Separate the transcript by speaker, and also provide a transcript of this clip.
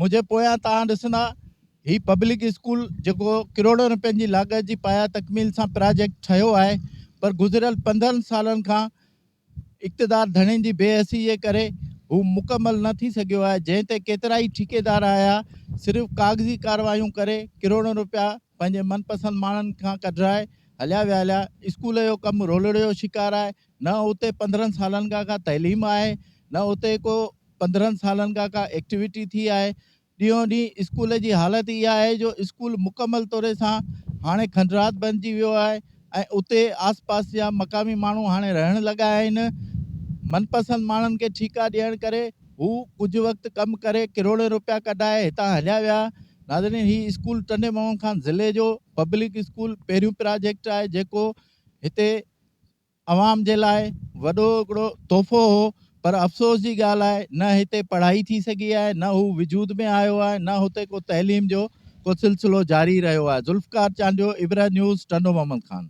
Speaker 1: मुझे पोयां तव्हां ॾिसंदा ही पब्लिक स्कूल जेको करोड़ों रुपयनि जी लागत जी पाया तकमील सां प्रोजेक्ट ठहियो आहे, पर गुज़िरियल 15 सालनि खां इक़्तिदार धणियुनि जी बेहसी जे करे हू मुकमल न थी सघियो आहे, जंहिं ते केतिरा ई ठेकेदार आया सिर्फ़ु कागज़ी कार्रवायूं करे करोड़ों रुपया पंहिंजे मनपसंद माण्हुनि खां कढाए हलिया विया। स्कूल जो कमु रोलड़े जो शिकार आहे। न उते 15 सालनि खां का तइलीम आहे, न उते को 15 सालनि खां का एक्टिविटी थी आहे। ॾींहों ॾींहुं स्कूल जी हालत इहा आहे जो स्कूल मुकमल तौर सां हाणे खंडरात बणिजी वियो आहे ऐं उते आस पास जा मक़ामी माण्हू हाणे रहण लॻा आहिनि। मनपसंद माण्हुनि खे ठीका ॾियण करे हू कुझु वक़्तु कमु करे करोड़ों रुपया कढाए हितां हलिया विया। नाज़रीन, ही स्कूल टंडे मुंहुं खां ज़िले जो पब्लिक स्कूल पहिरियों प्रोजेक्ट आहे जेको हिते अवाम जे लाइ वॾो हिकिड़ो तोहफ़ो हो, पर अफ़सोस जी ॻाल्हि आहे न हिते पढ़ाई थी सघी आहे, न हू वजूद में आयो आहे, न हुते को तइलीम जो को सिलसिलो जारी रहियो आहे। ज़ुल्फ़कार चांडियो, इब्रा न्यूज़, टंडो मोहम्मद ख़ान।